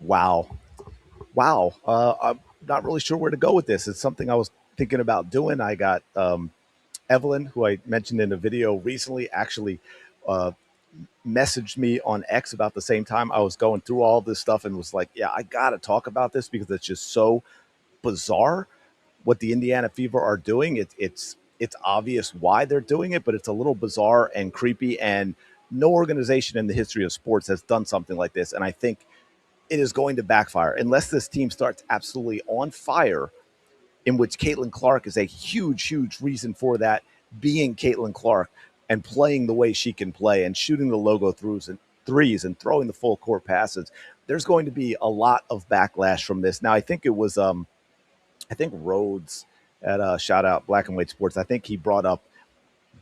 Wow. Wow. I'm not really sure where to go with this. It's something I was thinking about doing. I got Evelyn, who I mentioned in a video recently, actually uh, messaged me on X about the same time I was going through all this stuff and was like, yeah, I got to talk about this because it's just so bizarre what the Indiana Fever are doing. It's obvious why they're doing it, but it's a little bizarre and creepy. And no organization in the history of sports has done something like this. And I think it is going to backfire unless this team starts absolutely on fire, in which Caitlin Clark is a huge, huge reason for that, being Caitlin Clark and playing the way she can play and shooting the logo threes and throwing the full court passes. There's going to be a lot of backlash from this. Now, I think it was I think Rhodes at shout out Black and White Sports. I think he brought up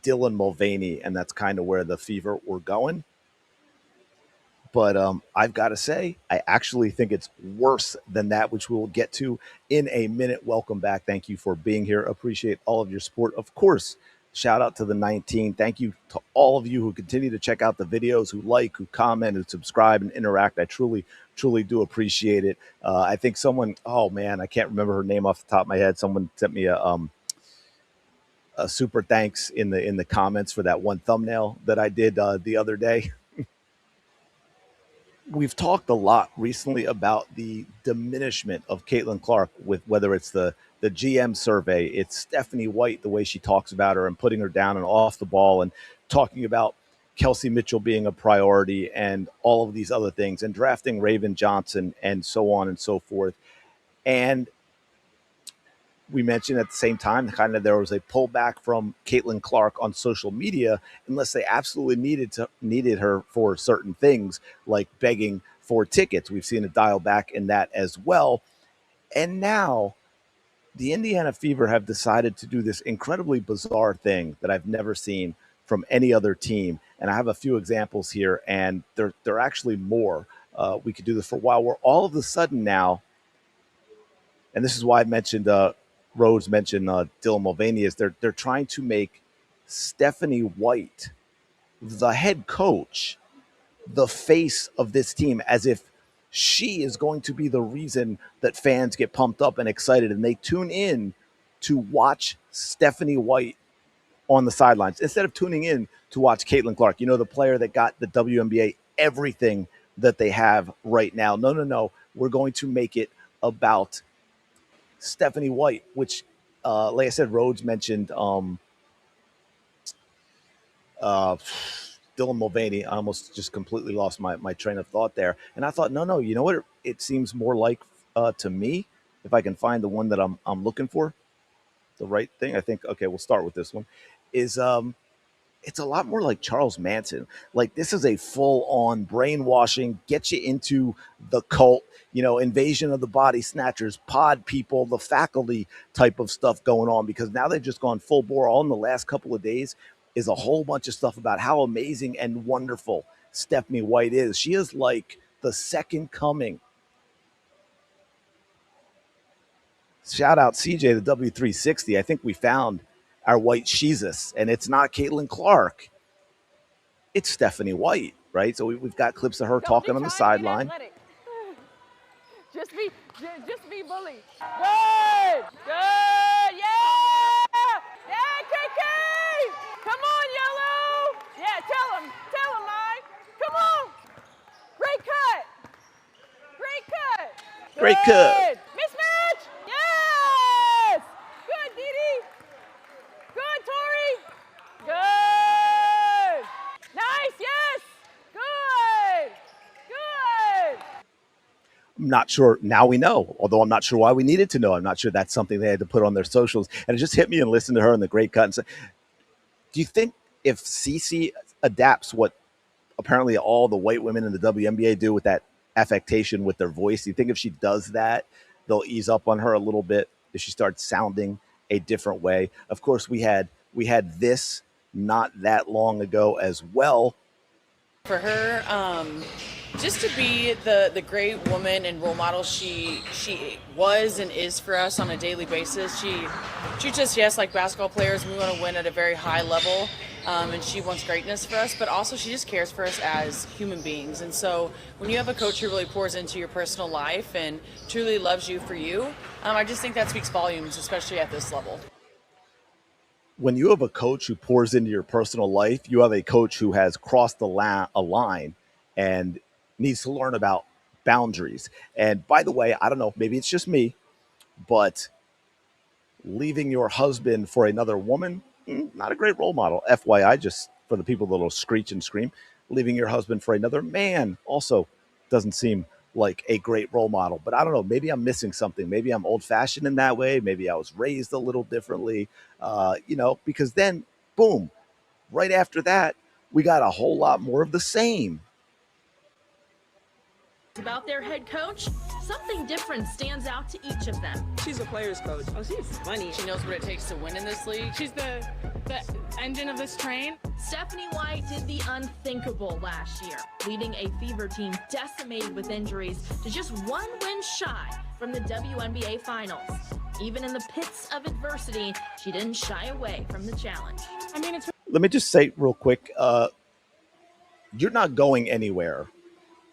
Dylan Mulvaney, and that's kind of where the Fever were going. But I've got to say, I actually think it's worse than that, which we will get to in a minute. Welcome back. Thank you for being here. Appreciate all of your support. Of course, shout out to the 19. Thank you to all of you who continue to check out the videos, who like, who comment, who subscribe and interact. I truly, truly do appreciate it. I think someone, oh man, I can't remember her name off the top of my head. Someone sent me a super thanks in the comments for that one thumbnail that I did the other day. We've talked a lot recently about the diminishment of Caitlin Clark, with whether it's the GM survey, it's Stephanie White, the way she talks about her and putting her down and off the ball, and talking about Kelsey Mitchell being a priority and all of these other things, and drafting Raven Johnson and so on and so forth. And we mentioned at the same time, kind of there was a pullback from Caitlin Clark on social media, unless they absolutely needed her for certain things, like begging for tickets. We've seen a dial back in that as well. And now the Indiana Fever have decided to do this incredibly bizarre thing that I've never seen from any other team. And I have a few examples here, and there are actually more. We could do this for a while. Where all of a sudden now, and this is why I mentioned Rose mentioned Dylan Mulvaney, is they're trying to make Stephanie White, the head coach, the face of this team, as if she is going to be the reason that fans get pumped up and excited and they tune in to watch Stephanie White on the sidelines instead of tuning in to watch Caitlin Clark, the player that got the WNBA everything that they have right now. No, no, no. We're going to make it about Stephanie White, which, like I said, Rhodes mentioned uh, Dylan Mulvaney. I almost just completely lost my train of thought there. And I thought, no, no, you know what? It seems more like to me, if I can find the one that I'm looking for, the right thing. I think, okay, we'll start with this one. Is it's a lot more like Charles Manson. Like, this is a full on brainwashing, get you into the cult, invasion of the body snatchers, pod people, the faculty type of stuff going on, because now they've just gone full bore. All in the last couple of days is a whole bunch of stuff about how amazing and wonderful Stephanie White is. She is like the second coming. Shout out CJ, the W360. I think we found our white Jesus, and it's not Caitlin Clark. It's Stephanie White, right? So we've got clips of her talking on the sideline. Just be, just be bully. Good, good, yeah, yeah, KK. Come on, Yellow. Yeah, tell him, Mike. Come on. Great cut. Great cut. Great cut. Mismatch. Yes. Good, Didi. Good, Tori. Good. Nice, yes. Good. Good. I'm not sure. Now we know, although I'm not sure why we needed to know. I'm not sure that's something they had to put on their socials. And it just hit me and listened to her in the great cut and said, do you think if Cece adapts what apparently all the white women in the WNBA do with that affectation with their voice, do you think if she does that, they'll ease up on her a little bit if she starts sounding a different way? Of course, we had this not that long ago as well. For her, just to be the great woman and role model she was and is for us on a daily basis. She treats us, yes, like basketball players. We want to win at a very high level. and she wants greatness for us, but also she just cares for us as human beings. And so when you have a coach who really pours into your personal life and truly loves you for you, I just think that speaks volumes, especially at this level. When you have a coach who pours into your personal life, you have a coach who has crossed a line and needs to learn about boundaries. And by the way, I don't know, maybe it's just me, but leaving your husband for another woman, not a great role model. FYI, just for the people that'll screech and scream, leaving your husband for another man also doesn't seem like a great role model. But I don't know, maybe I'm missing something. Maybe I'm old fashioned in that way. Maybe I was raised a little differently, because then, boom, right after that, we got a whole lot more of the same. About their head coach, something different stands out to each of them. She's a player's coach. Oh, she's funny. She knows what it takes to win in this league. She's the engine of this train. Stephanie White did the unthinkable last year, leading a Fever team decimated with injuries to just one win shy from the WNBA Finals. Even in the pits of adversity, she didn't shy away from the challenge. Let me just say real quick, you're not going anywhere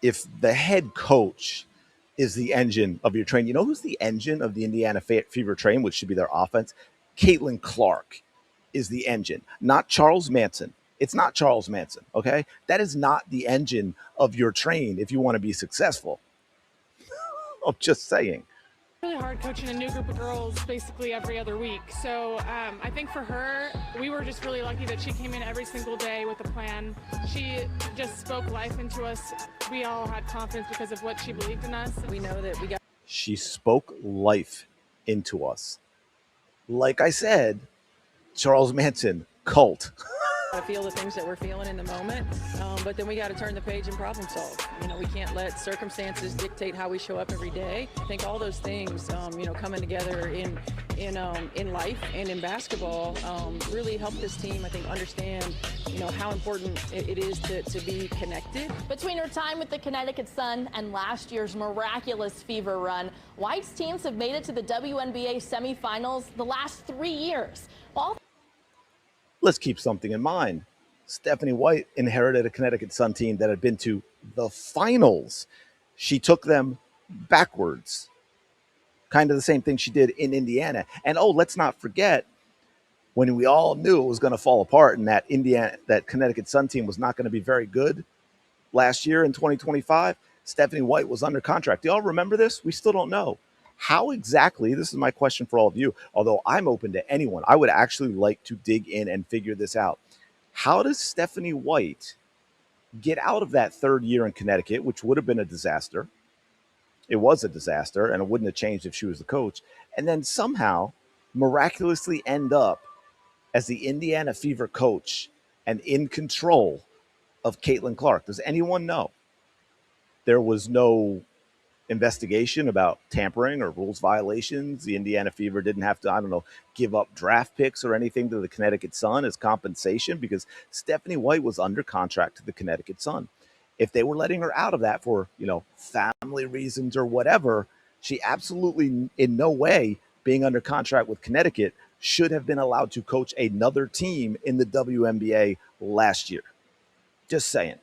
if the head coach is the engine of your train. You know who's the engine of the Indiana Fever train, which should be their offense? Caitlin Clark is the engine, not Charles Manson. It's not Charles Manson, okay? That is not the engine of your train if you want to be successful. I'm just saying. Really hard coaching a new group of girls basically every other week. So I think for her, we were just really lucky that she came in every single day with a plan. She just spoke life into us. We all had confidence because of what she believed in us. We know that we got. She spoke life into us. Like I said, Charles Manson, cult. To feel the things that we're feeling in the moment, but then we got to turn the page and problem solve. We can't let circumstances dictate how we show up every day. I think all those things, coming together in life and in basketball, really help this team. I think understand, how important it is to be connected. Between her time with the Connecticut Sun and last year's miraculous Fever run, White's teams have made it to the WNBA semifinals the last 3 years. Let's keep something in mind. Stephanie White inherited a Connecticut Sun team that had been to the finals. She took them backwards. Kind of the same thing she did in Indiana. And let's not forget, when we all knew it was going to fall apart and that Connecticut Sun team was not going to be very good last year in 2025, Stephanie White was under contract. Do y'all remember this? We still don't know. How exactly, this is my question for all of you, although I'm open to anyone, I would actually like to dig in and figure this out. How does Stephanie White get out of that third year in Connecticut, which would have been a disaster? It was a disaster, and it wouldn't have changed if she was the coach, and then somehow miraculously end up as the Indiana Fever coach and in control of Caitlin Clark? Does anyone know? There was no investigation about tampering or rules violations. The Indiana Fever didn't have to, I don't know, give up draft picks or anything to the Connecticut Sun as compensation because Stephanie White was under contract to the Connecticut Sun. If they were letting her out of that for, family reasons or whatever, she absolutely in no way, being under contract with Connecticut, should have been allowed to coach another team in the WNBA last year. Just saying.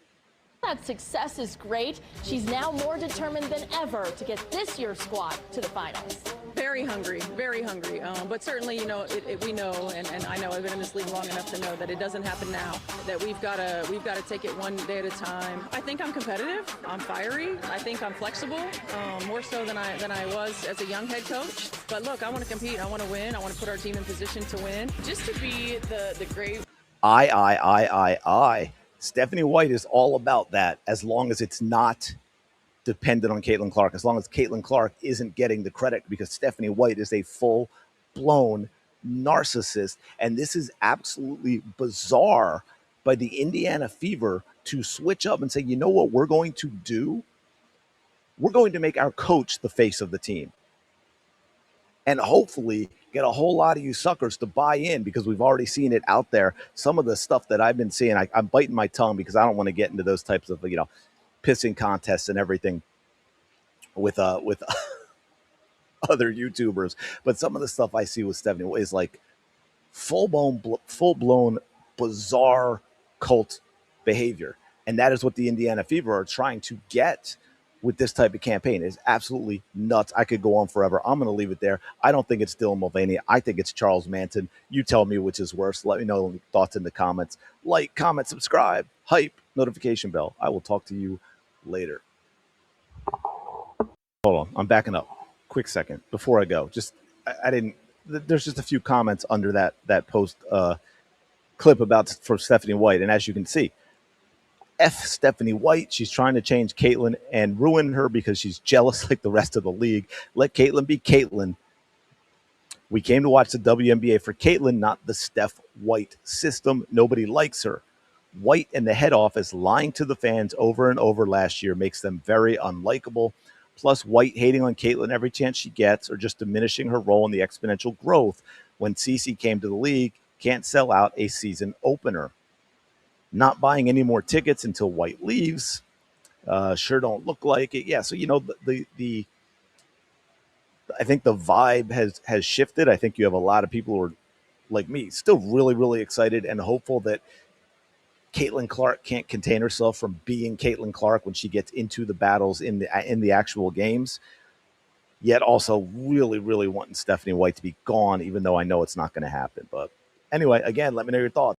That success is great. She's now more determined than ever to get this year's squad to the finals. Very hungry, very hungry. But certainly, we know, and I know I've been in this league long enough to know that it doesn't happen now. That we've got to take it one day at a time. I think I'm competitive. I'm fiery. I think I'm flexible, more so than I was as a young head coach. But look, I want to compete. I want to win. I want to put our team in position to win. Just to be the great. I. Stephanie White is all about that as long as it's not dependent on Caitlin Clark, as long as Caitlin Clark isn't getting the credit, because Stephanie White is a full-blown narcissist. And this is absolutely bizarre by the Indiana Fever to switch up and say, you know what we're going to do? We're going to make our coach the face of the team. And hopefully get a whole lot of you suckers to buy in, because we've already seen it out there. Some of the stuff that I've been seeing, I'm biting my tongue because I don't want to get into those types of, pissing contests and everything with other YouTubers. But some of the stuff I see with Stephanie is like full blown bizarre cult behavior. And that is what the Indiana Fever are trying to get with this type of campaign. It's absolutely nuts. I could go on forever. I'm going to leave it there. I don't think it's Dylan Mulvaney. I think it's Charles Manson. You tell me which is worse. Let me know your thoughts in the comments. Like, comment, subscribe, hype, notification bell. I will talk to you later. Hold on. I'm backing up. Quick second before I go. I didn't. There's just a few comments under that post clip about for Stephanie White, and as you can see, F Stephanie White. She's trying to change Caitlyn and ruin her because she's jealous like the rest of the league. Let Caitlyn be Caitlyn. We came to watch the WNBA for Caitlyn, not the Steph White system. Nobody likes her. White and the head office lying to the fans over and over last year makes them very unlikable. Plus, White hating on Caitlyn every chance she gets or just diminishing her role in the exponential growth when Cece came to the league can't sell out a season opener. Not buying any more tickets until White leaves. Sure don't look like it. Yeah, so the I think the vibe has shifted. I think you have a lot of people who are like me, still really, really excited and hopeful that Caitlin Clark can't contain herself from being Caitlin Clark when she gets into the battles in the actual games. Yet also really, really wanting Stephanie White to be gone, even though I know it's not going to happen. But anyway, again, let me know your thoughts.